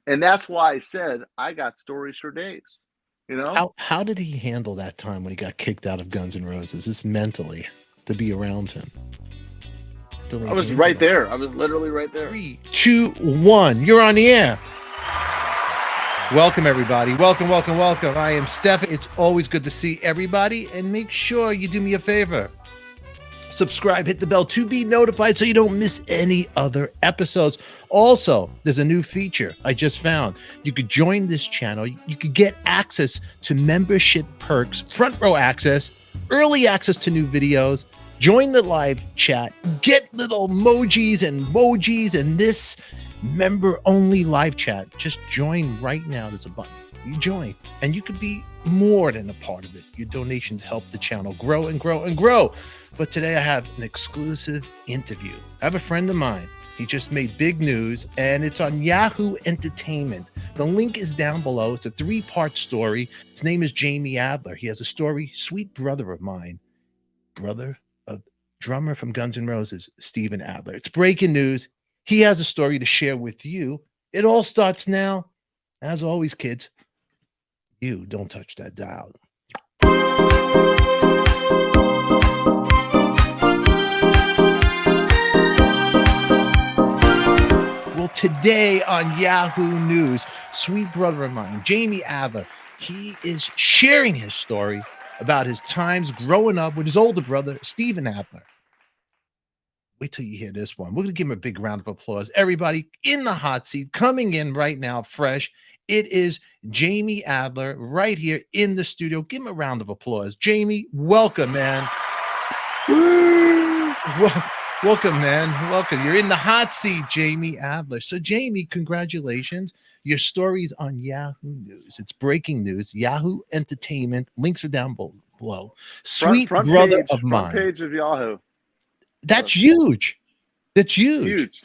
And that's why I said I got stories for days. You know, How did he handle that time when he got kicked out of Guns N' Roses? Just mentally, to be around him. How did I he was handle right that? there. I was literally right there. 3, 2, 1. You're on the air. Welcome, everybody. Welcome, welcome, welcome. I am Steph. It's always good to see everybody. And make sure you do me a favor. Subscribe, hit the bell to be notified so you don't miss any other episodes. Also, there's a new feature I just found. You could join this channel. You could get access to membership perks, front row access, early access to new videos, join the live chat, get little emojis and this member only live chat. Just join right now. There's a button. You join and you could be more than a part of it. Your donations help the channel grow and grow and grow. But today I have an exclusive interview. I have a friend of mine. He just made big news and it's on Yahoo Entertainment. The link is down below. It's a 3-part story. His name is Jamie Adler. He has a story, sweet brother of mine, brother of drummer from Guns N' Roses, Steven Adler. It's breaking news. He has a story to share with you. It all starts now. As always, kids, you don't touch that dial. Well, today on Yahoo News, sweet brother of mine, Jamie Adler, he is sharing his story about his times growing up with his older brother, Steven Adler. Wait till you hear this one. We're going to give him a big round of applause. Everybody in the hot seat, coming in right now, fresh. It is Jamie Adler right here in the studio. Give him a round of applause. Jamie, welcome, man. Welcome, man. Welcome. You're in the hot seat, Jamie Adler. So, Jamie, congratulations. Your story's on Yahoo News. It's breaking news. Yahoo Entertainment. Links are down below. Sweet brother of Front mine. page of Yahoo. That's huge. That's huge. Huge,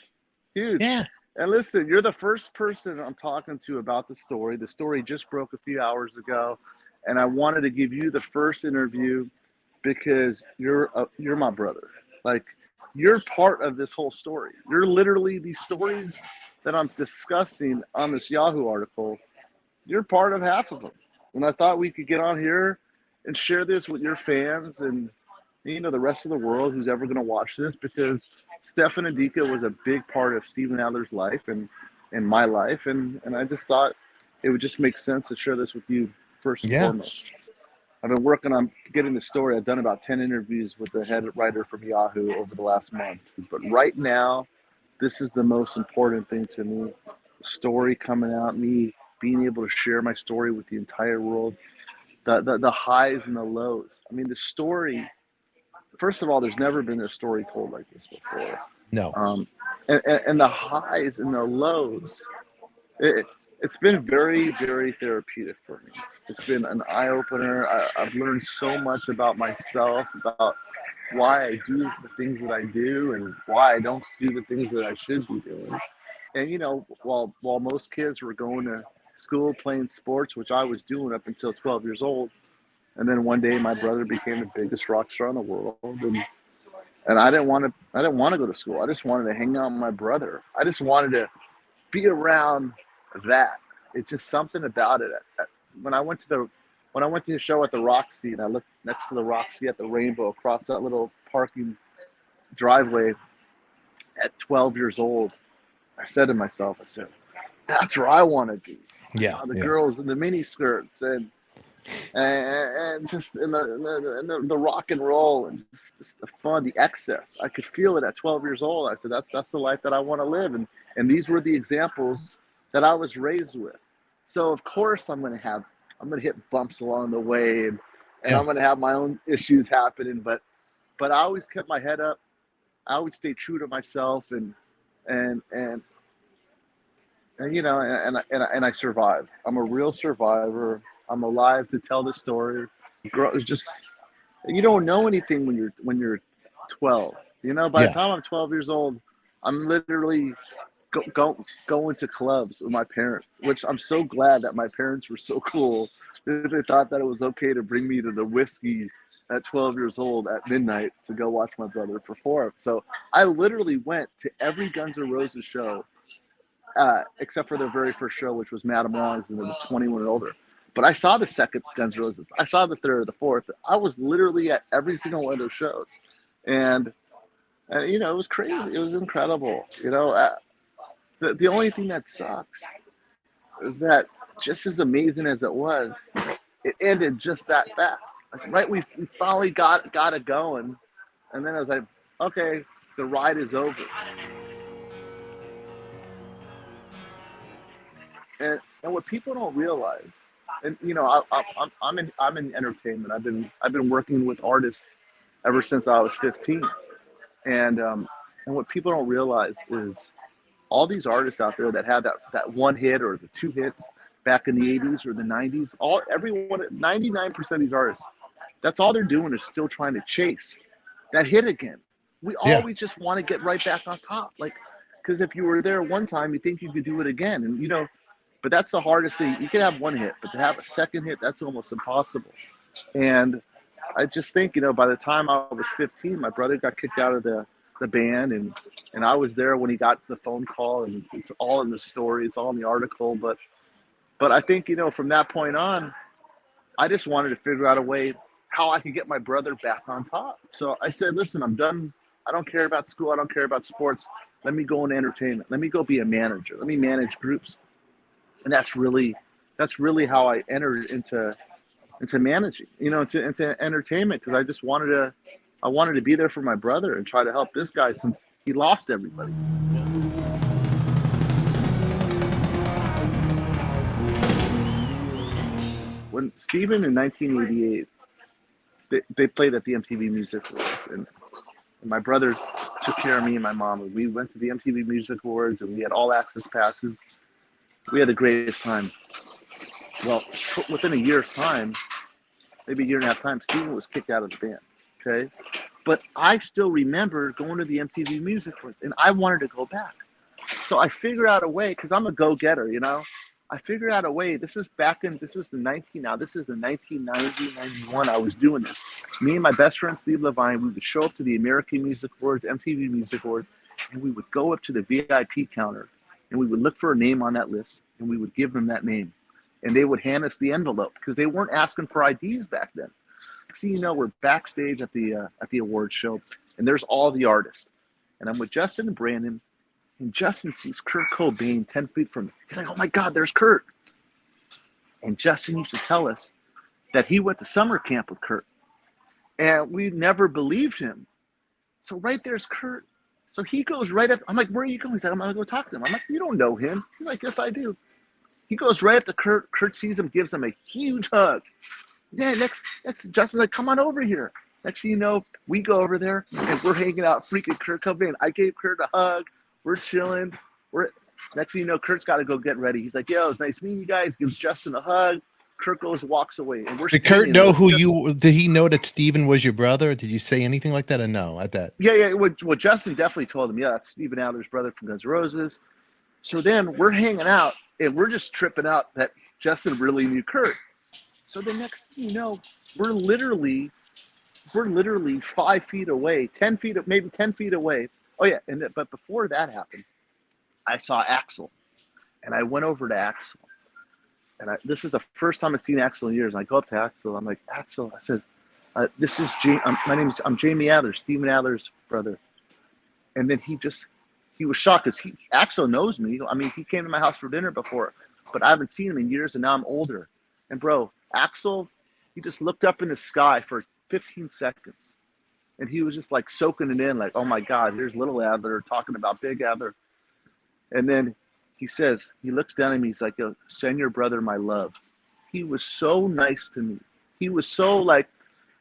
huge. Yeah. And listen, you're the first person I'm talking to about the story. The story just broke a few hours ago, and I wanted to give you the first interview because you're my brother. Like you're part of this whole story. You're literally these stories that I'm discussing on this Yahoo article. You're part of half of them, and I thought we could get on here and share this with your fans and the rest of the world who's ever going to watch this because Stefan ADIKA was a big part of Steven Adler's life and my life, and I just thought it would just make sense to share this with you first and Yeah. foremost. I've been working on getting the story. I've done about 10 interviews with the head writer from Yahoo over the last month. But right now, this is the most important thing to me. The story coming out, me being able to share my story with the entire world, the highs and the lows. I mean, the story, first of all, there's never been a story told like this before. No. And the highs and the lows, it, it's been very, very therapeutic for me. It's been an eye opener. I've learned so much about myself, about why I do the things that I do, and why I don't do the things that I should be doing. And while most kids were going to school playing sports, which I was doing up until 12 years old, and then one day my brother became the biggest rock star in the world, and I didn't want to go to school. I just wanted to hang out with my brother. I just wanted to be around that. It's just something about it. When I went to the show at the Roxy and I looked next to the Roxy at the rainbow across that little parking driveway at 12 years old, I said to myself, that's where I want to be. Yeah. The Yeah. girls in the mini skirts and just in the rock and roll and just the fun, the excess. I could feel it at 12 years old. I said, that's the life that I want to live. And these were the examples that I was raised with. So of course I'm going to hit bumps along the way and Yeah. I'm going to have my own issues happening. But I always kept my head up. I always stayed true to myself and, and, and I survived. I'm a real survivor. I'm alive to tell the story. It's just you don't know anything when you're 12. By the Yeah. time I'm 12 years old, I'm literally going to clubs with my parents, which I'm so glad that my parents were so cool that they thought that it was okay to bring me to the whiskey at 12 years old at midnight to go watch my brother perform. So I literally went to every Guns N' Roses show except for their very first show, which was Madame Wong's, and it was 21 and older. But I saw the second Guns N' Roses. I saw the third, the fourth. I was literally at every single one of those shows, and you know, it was crazy. It was incredible. You know, the only thing that sucks is that just as amazing as it was, it ended just that fast. Like, right, we finally got it going, and then I was like, okay, the ride is over. And what people don't realize, and you know, I'm in entertainment. I've been working with artists ever since I was 15, and what people don't realize is all these artists out there that had that one hit or the two hits back in the 80s or the 90s, everyone, 99% of these artists, that's all they're doing is still trying to chase that hit again. We always just want to get right back on top, like, because if you were there one time, you think you could do it again, and you know. But that's the hardest thing. You can have one hit, but to have a second hit, that's almost impossible. And I just think, you know, by the time I was 15, my brother got kicked out of the band, and I was there when he got the phone call, and it's all in the story, it's all in the article. But I think, you know, from that point on, I just wanted to figure out a way how I could get my brother back on top. So I said, listen, I'm done. I don't care about school. I don't care about sports. Let me go into entertainment. Let me go be a manager. Let me manage groups. And that's really how I entered into managing, you know, into entertainment, because I just wanted to be there for my brother and try to help this guy since he lost everybody. When Steven in 1988, they played at the MTV Music Awards, and my brother took care of me and my mom, and we went to the MTV Music Awards, and we had all access passes. We had the greatest time. Well, within a year's time, maybe a year and a half time, Steven was kicked out of the band, okay? But I still remember going to the MTV Music Awards, and I wanted to go back. So I figured out a way, because I'm a go-getter, you know? I figured out a way. This is the 1990, 91, I was doing this. Me and my best friend, Steve Levine, we would show up to the American Music Awards, MTV Music Awards, and we would go up to the VIP counter, and we would look for a name on that list, and we would give them that name. And they would hand us the envelope, because they weren't asking for IDs back then. So, you know, we're backstage at the awards show, and there's all the artists. And I'm with Justin and Brandon, and Justin sees Kurt Cobain 10 feet from me. He's like, oh my God, there's Kurt. And Justin used to tell us that he went to summer camp with Kurt. And we never believed him. So right there's Kurt. So he goes right up. I'm like, where are you going? He's like, I'm going to go talk to him. I'm like, you don't know him. He's like, yes, I do. He goes right up to Kurt. Kurt sees him, gives him a huge hug. Yeah, next Justin's like, come on over here. Next thing you know, we go over there, and we're hanging out, freaking Kurt Cobain. I gave Kurt a hug. We're chilling. Next thing you know, Kurt's got to go get ready. He's like, yo, it's nice meeting you guys. Gives Justin a hug. Kurt goes, walks away. And did Kurt know did he know that Steven was your brother? Did you say anything like that or no at that? Yeah. Well, Justin definitely told him, yeah, that's Steven Adler's brother from Guns N' Roses. So then we're hanging out, and we're just tripping out that Justin really knew Kurt. So the next thing you know, we're literally 5 feet away, 10 feet, maybe 10 feet away. Oh yeah, but before that happened, I saw Axl, and I went over to Axl, and this is the first time I've seen Axl in years. And I go up to Axl, I'm like, Axl, I said, this is I'm Jamie Adler, Steven Adler's brother. And then he was shocked, because Axl knows me. I mean, he came to my house for dinner before, but I haven't seen him in years, and now I'm older. And bro, Axl, he just looked up in the sky for 15 seconds. And he was just like soaking it in, like, oh my God, here's little Adler talking about big Adler. And then he looks down at me, he's like, yo, send your brother my love. He was so nice to me. He was so like,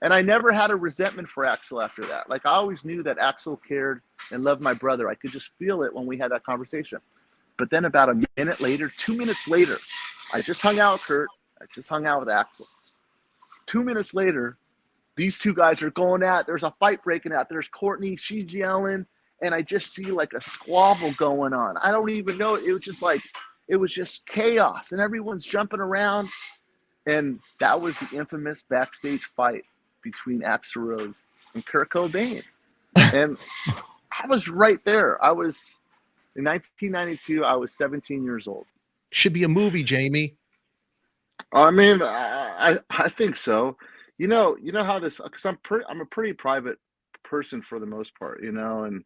and I never had a resentment for Axl after that. Like, I always knew that Axl cared and loved my brother. I could just feel it when we had that conversation. But then about a minute later, 2 minutes later, I just hung out with Kurt. I just hung out with Axl. 2 minutes later, these two guys are going at, there's a fight breaking out. There's Courtney, she's yelling, and I just see like a squabble going on. I don't even know. It was just chaos, and everyone's jumping around. And that was the infamous backstage fight between Axl Rose and Kurt Cobain. And I was right there. I was In 1992, I was 17 years old. Should be a movie, Jamie. I mean, I think so. You know how this, because I'm a pretty private person for the most part, and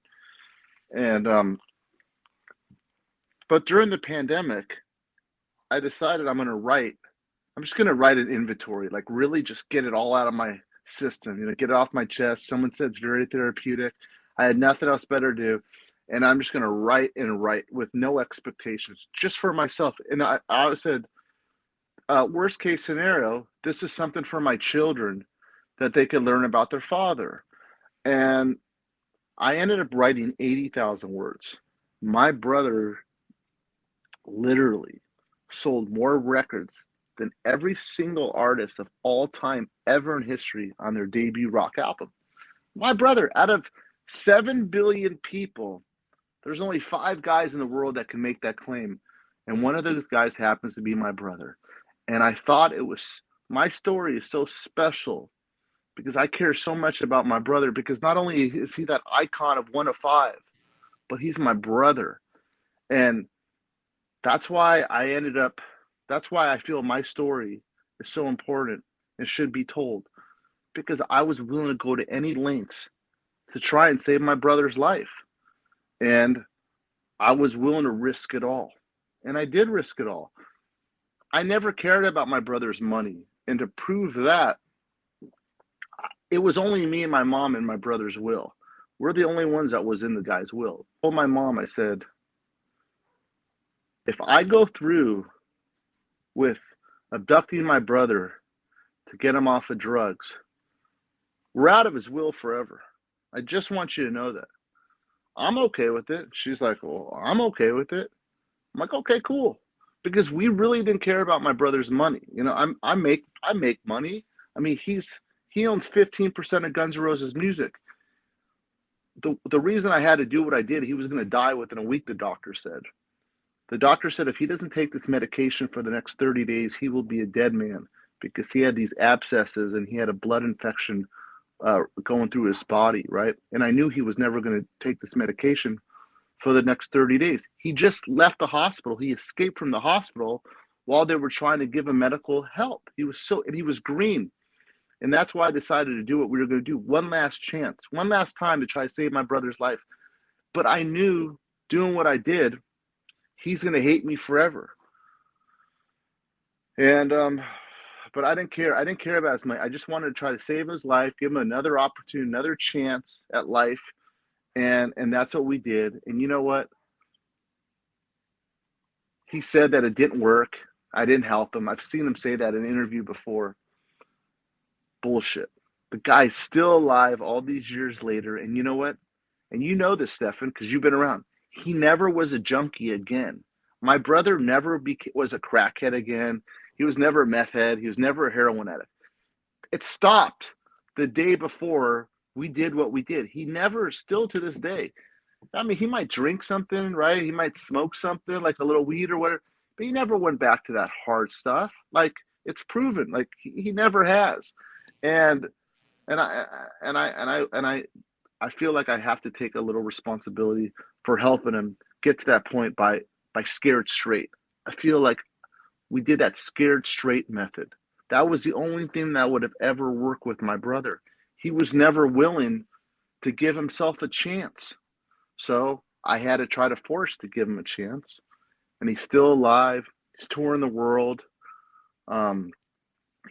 but during the pandemic, I decided I'm just gonna write an inventory, like really just get it all out of my system, get it off my chest. Someone said it's very therapeutic. I had nothing else better to do, and I'm just gonna write and write with no expectations, just for myself. And I said, worst case scenario, this is something for my children that they could learn about their father. And I ended up writing 80,000 words. My brother literally sold more records than every single artist of all time ever in history on their debut rock album. My brother, out of 7 billion people, there's only 5 guys in the world that can make that claim. And one of those guys happens to be my brother. And I thought my story is so special because I care so much about my brother, because not only is he that icon of one of five, but he's my brother. And that's why that's why I feel my story is so important and should be told, because I was willing to go to any lengths to try and save my brother's life. And I was willing to risk it all. And I did risk it all. I never cared about my brother's money. And to prove that, it was only me and my mom and my brother's will. We're the only ones that was in the guy's will. I told my mom, I said, if I go through with abducting my brother to get him off of drugs, we're out of his will forever. I just want you to know that. I'm okay with it. She's like, well, I'm okay with it. I'm like, okay, cool. Because we really didn't care about my brother's money. I make money. I mean, he owns 15% of Guns N' Roses music. The reason I had to do what I did, he was going to die within a week, the doctor said. The doctor said if he doesn't take this medication for the next 30 days, he will be a dead man, because he had these abscesses and he had a blood infection going through his body, right? And I knew he was never going to take this medication for the next 30 days. He just left the hospital. He escaped from the hospital while they were trying to give him medical help. He was green. And that's why I decided to do what we were going to do. One last chance, one last time to try to save my brother's life. But I knew doing what I did, he's going to hate me forever. And but I didn't care. I didn't care about his money. I just wanted to try to save his life, give him another opportunity, another chance at life. And that's what we did. And you know what? He said that it didn't work. I didn't help him. I've seen him say that in an interview before. Bullshit. The guy's still alive all these years later. And you know what? And you know this, Stefan, because you've been around. He never was a junkie again. My brother never was a crackhead again. He was never a meth head. He was never a heroin addict. It stopped the day before we did what we did. He never, still to this day, I mean, he might drink something, right? He might smoke something like a little weed or whatever, but he never went back to that hard stuff. Like, it's proven. Like, he never has. And I feel like I have to take a little responsibility for helping him get to that point by scared straight. I feel like we did that scared straight method. That was the only thing that would have ever worked with my brother. He was never willing to give himself a chance. So I had to try to force to give him a chance. And he's still alive. He's touring the world.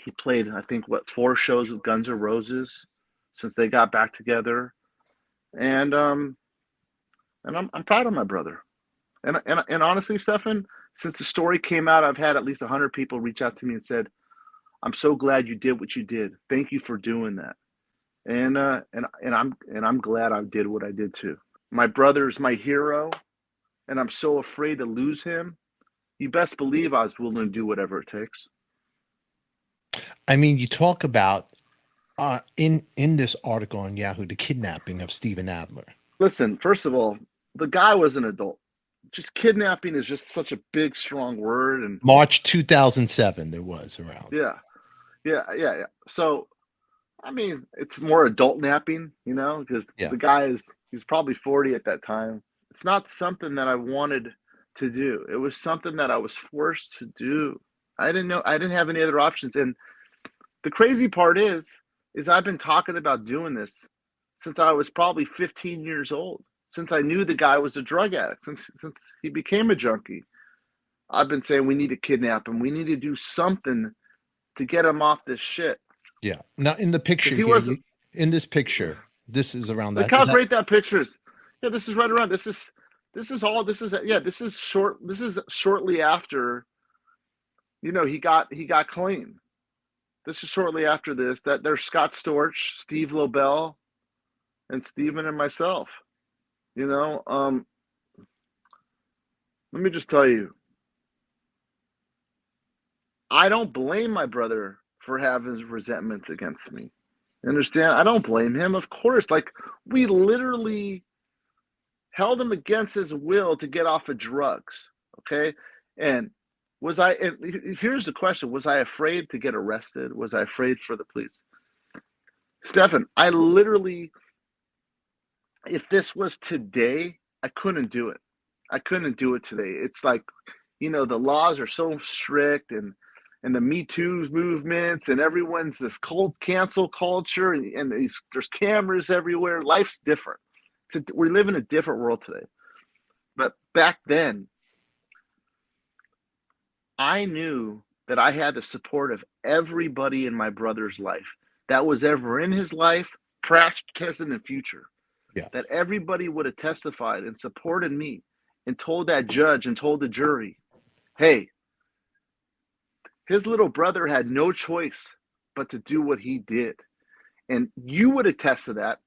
He played, I think, 4 shows with Guns N' Roses since they got back together. And I'm proud of my brother. And honestly, Stefan, since the story came out, I've had at least 100 people reach out to me and said, "I'm so glad you did what you did. Thank you for doing that." And I'm glad I did what I did too. My brother is my hero, and I'm so afraid to lose him. You best believe I was willing to do whatever it takes. I mean, you talk about in this article on Yahoo, the kidnapping of Steven Adler. Listen, first of all, the guy was an adult. Just kidnapping is just such a big, strong word. And March 2007, there was around. Yeah. So, I mean, it's more adult napping, because the guy he's probably 40 at that time. It's not something that I wanted to do. It was something that I was forced to do. I didn't know. I didn't have any other options. And the crazy part is I've been talking about doing this since I was probably 15 years old. Since I knew the guy was a drug addict, since he became a junkie, I've been saying we need to kidnap him. We need to do something to get him off this shit. Yeah. Now in the picture Because he here, wasn't. in this picture, this is around Look that. Is how that great that picture is. Yeah, this is right around. This is short. This is shortly after. He got clean. This is shortly after this. That there's Scott Storch, Steve Lobel, and Steven and myself. Let me just tell you, I don't blame my brother for having resentments against me. You understand? I don't blame him, of course. Like, we literally held him against his will to get off of drugs. Okay. And here's the question: was I afraid to get arrested? Was I afraid for the police? Stefan, I literally, if this was today, I couldn't do it. I couldn't do it today. It's like, the laws are so strict, and the Me Too movements, and everyone's this cold cancel culture, and there's cameras everywhere. Life's different. We live in a different world today. But back then, I knew that I had the support of everybody in my brother's life that was ever in his life, past, present, and future. Yeah. That everybody would have testified and supported me and told that judge and told the jury, hey, his little brother had no choice but to do what he did. And you would attest to that.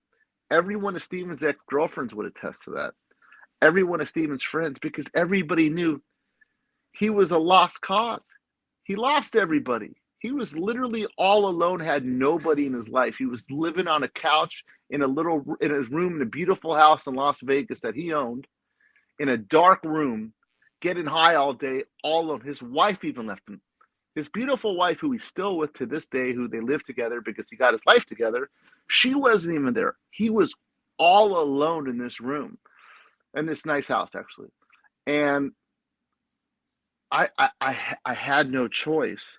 Every one of Steven's ex-girlfriends would attest to that. Every one of Steven's friends, because everybody knew he was a lost cause. He lost everybody. He was literally all alone, had nobody in his life. He was living on a couch in his room in a beautiful house in Las Vegas that he owned, in a dark room, getting high all day. All of his wife even left him. His beautiful wife, who he's still with to this day, who they live together because he got his life together, she wasn't even there. He was all alone in this room, in this nice house, actually. And I had no choice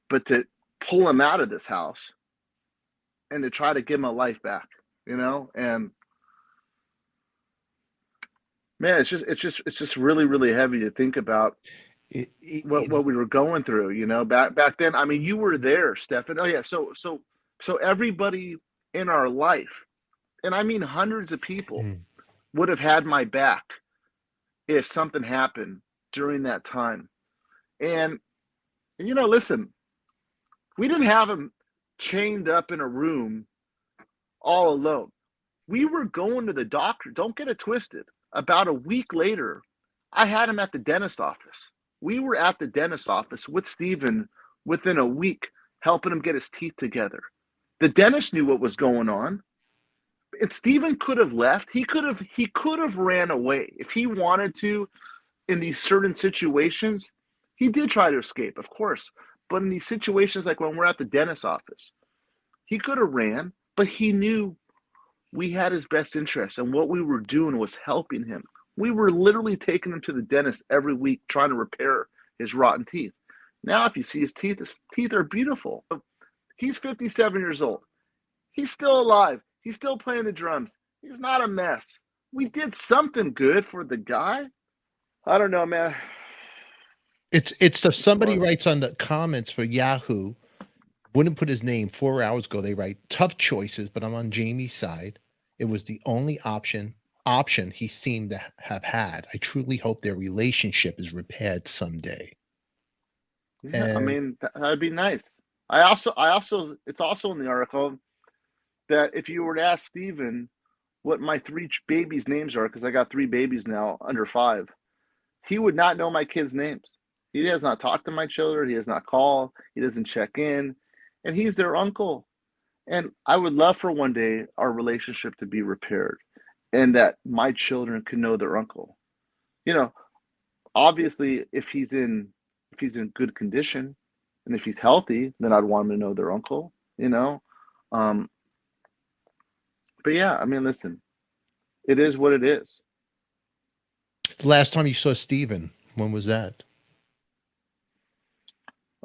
but to pull him out of this house and to try to give him a life back, and man, it's just really, really heavy to think about what we were going through, back then. I mean, you were there, Stefan. Oh yeah. So everybody in our life, and I mean hundreds of people, would have had my back if something happened during that time. And listen, we didn't have him chained up in a room all alone. We were going to the doctor. Don't get it twisted. About a week later, I had him at the dentist office. We were at the dentist office with Steven within a week, helping him get his teeth together. The dentist knew what was going on. And Steven could have left. He could have ran away if he wanted to. In these certain situations, he did try to escape, of course. But in these situations, like when we're at the dentist office, he could have ran, but he knew we had his best interest, and what we were doing was helping him. We were literally taking him to the dentist every week, trying to repair his rotten teeth. Now, if you see his teeth are beautiful. He's 57 years old. He's still alive. He's still playing the drums. He's not a mess. We did something good for the guy. I don't know, man. Somebody writes on the comments for Yahoo, wouldn't put his name 4 hours ago. They write, tough choices, but I'm on Jamie's side. It was the only option he seemed to have had. I truly hope their relationship is repaired someday. Yeah, I mean, that'd be nice. I also, it's also in the article that if you were to ask Steven what my 3 babies' names are, because I got 3 babies now under 5, he would not know my kids' names. He has not talked to my children. He has not called. He doesn't check in. And he's their uncle. And I would love for one day our relationship to be repaired and that my children can know their uncle. Obviously, if he's in good condition and if he's healthy, then I'd want him to know their uncle, But yeah, I mean, listen, it is what it is. Last time you saw Steven, when was that?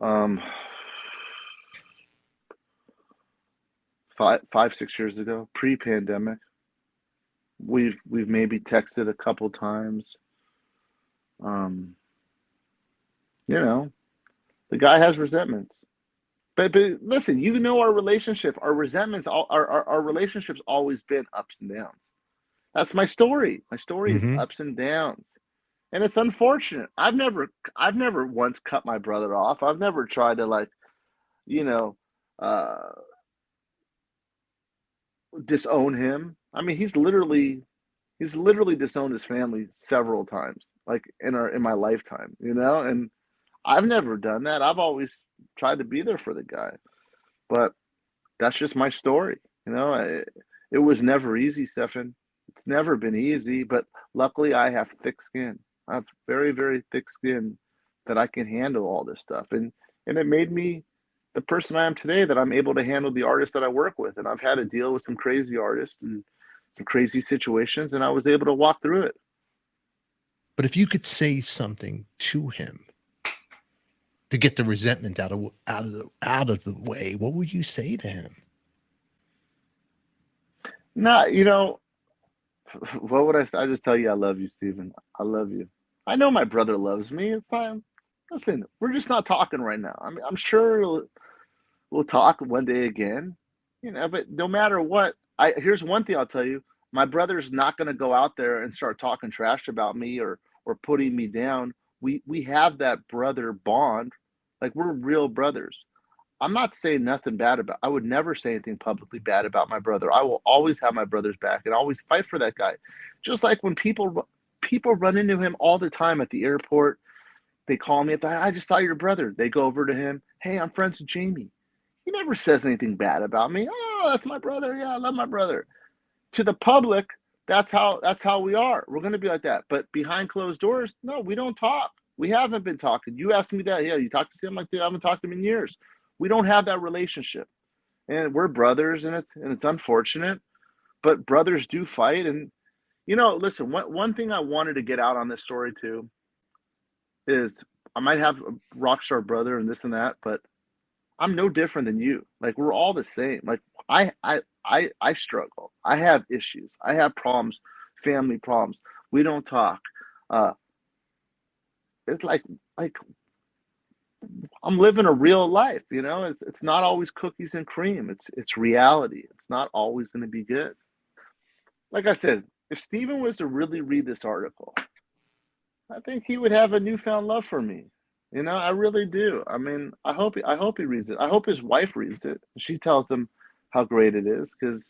Um, 6 years ago, pre-pandemic. We've maybe texted a couple times. Um, you know, the guy has resentments. But listen, our relationship, our resentments, our relationship's always been ups and downs. That's my story. My story is Mm-hmm. ups and downs. And it's unfortunate. I've never once cut my brother off. I've never tried to you know, uh disown him. I mean, he's literally disowned his family several times, like in my lifetime, and I've never done that. I've always tried to be there for the guy. But that's just my story. It was never easy, Stefan. It's never been easy, but luckily I have thick skin. I have very, very thick skin that I can handle all this stuff. And it made me the person I am today, that I'm able to handle the artists that I work with. And I've had to deal with some crazy artists and some crazy situations, and I was able to walk through it. But if you could say something to him to get the resentment out of the way, what would you say to him? Not, what would I say? I just tell you I love you, Stephen. I love you. I know my brother loves me. It's fine. Listen, we're just not talking right now. I mean, I'm sure we'll talk one day again, but no matter what, here's one thing I'll tell you. My brother's not going to go out there and start talking trash about me or putting me down. We have that brother bond. Like, we're real brothers. I'm not saying nothing bad about. I would never say anything publicly bad about my brother. I will always have my brother's back and always fight for that guy. Just like when people run into him all the time at the airport, they call me up. I just saw your brother. They go over to him. Hey, I'm friends with Jamie. He never says anything bad about me. Oh, that's my brother. Yeah, I love my brother. To the public, that's how we are. We're going to be like that. But behind closed doors, no, we don't talk. We haven't been talking. You asked me that. Yeah, you talked to him. Like, dude, I haven't talked to him in years. We don't have that relationship, and we're brothers, and it's unfortunate, but brothers do fight. And listen, one thing I wanted to get out on this story too is, I might have a rock star brother and this and that, but I'm no different than you. Like, we're all the same. Like, I struggle. I have issues. I have problems, family problems. We don't talk. Uh, it's like I'm living a real life. It's not always cookies and cream. It's reality. It's not always going to be good. Like I said, if Steven was to really read this article, I think he would have a newfound love for me. I really do. I mean, I hope he reads it. I hope his wife reads it. She tells him how great it is, because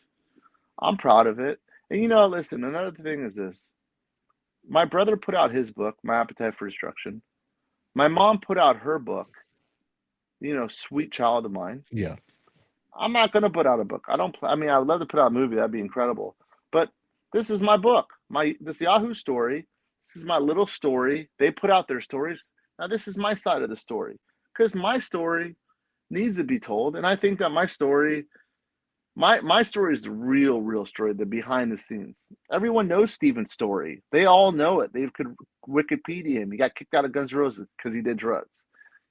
I'm proud of it. And listen, another thing is this. My brother put out his book, My Appetite for Destruction. My mom put out her book, Sweet Child of Mine. Yeah. I'm not going to put out a book. I mean, I would love to put out a movie. That'd be incredible. But this is my book, this Yahoo story. This is my little story. They put out their stories. Now this is my side of the story, because my story needs to be told. And I think that my story is the real story, the behind the scenes. Everyone knows Steven's story. They all know it. They could Wikipedia him. He got kicked out of Guns N' Roses because he did drugs.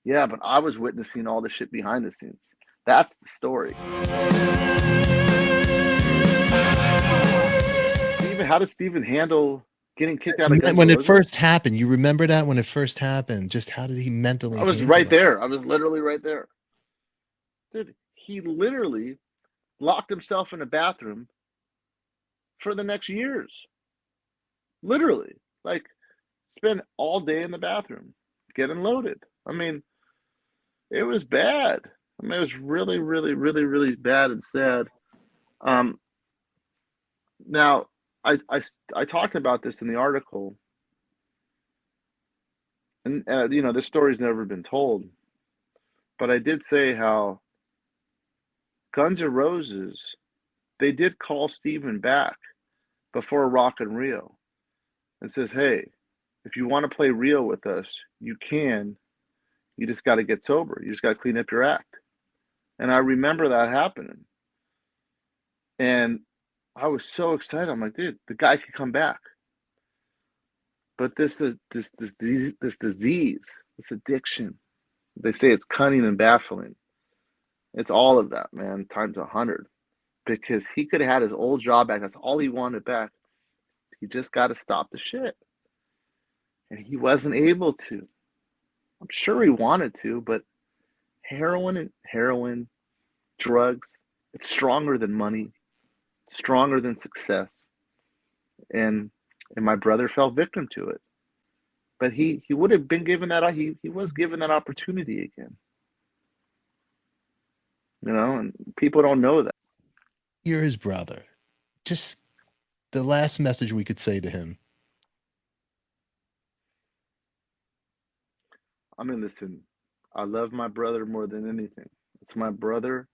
Yeah, but I was witnessing all the shit behind the scenes. That's the story. Steven, how did Steven handle getting kicked out of Guns N' When it Roses? first happened, you remember that when it first happened? Just how did he mentally? I was handle right it? there. I was literally right there. Dude, he literally locked himself in a bathroom for the next years. Literally. Like, spend all day in the bathroom getting loaded. I mean, it was bad. I mean, it was really, really, really, really bad and sad. Um, Now, I talked about this in the article, and this story's never been told, but I did say how Guns N' Roses, they did call Steven back before Rock and Rio and says, hey, if you want to play Rio with us, you can. You just got to get sober. You just got to clean up your act. And I remember that happening. And I was so excited. I'm like, dude, the guy could come back. But this disease, this addiction, they say it's cunning and baffling. It's all of that, man, times 100. Because he could have had his old job back. That's all he wanted back. He just got to stop the shit. And he wasn't able to. I'm sure he wanted to, but heroin, drugs, it's stronger than money, stronger than success. And my brother fell victim to it. But he would have been given that, he was given that opportunity again. You know, and people don't know that. You're his brother. Just the last message we could say to him. I mean, listen, I love my brother more than anything. It's my brother.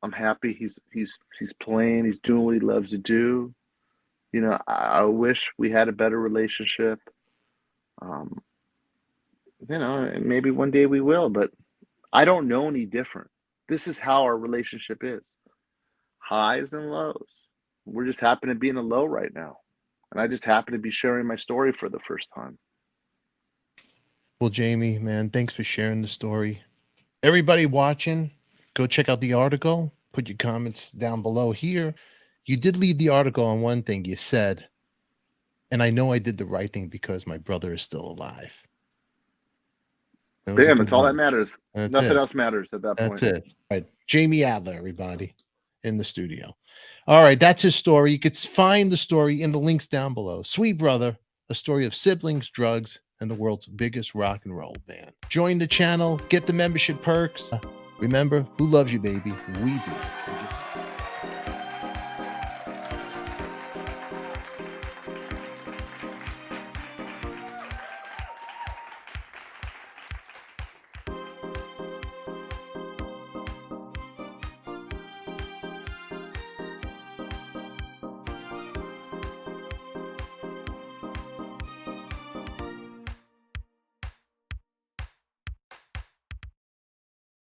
I'm happy he's playing, he's doing what he loves to do. You know, I wish we had a better relationship. You know, maybe one day we will, but I don't know any different. This is how our relationship is. Highs and lows. We're just happen to be in a low right now. And I just happen to be sharing my story for the first time. Well, Jamie, man, thanks for sharing the story. Everybody watching, go check out the article. Put your comments down below here. You did leave the article on one thing you said, and I know I did the right thing because my brother is still alive. Damn, it's all that matters. That's Nothing it. else matters at that point. That's it. All right. Jamie Adler, everybody, in the studio. All right, that's his story. You could find the story in the links down below. Sweet Brother, a story of siblings, drugs, and the world's biggest rock and roll band. Join the channel, get the membership perks. Remember, who loves you, baby? We do.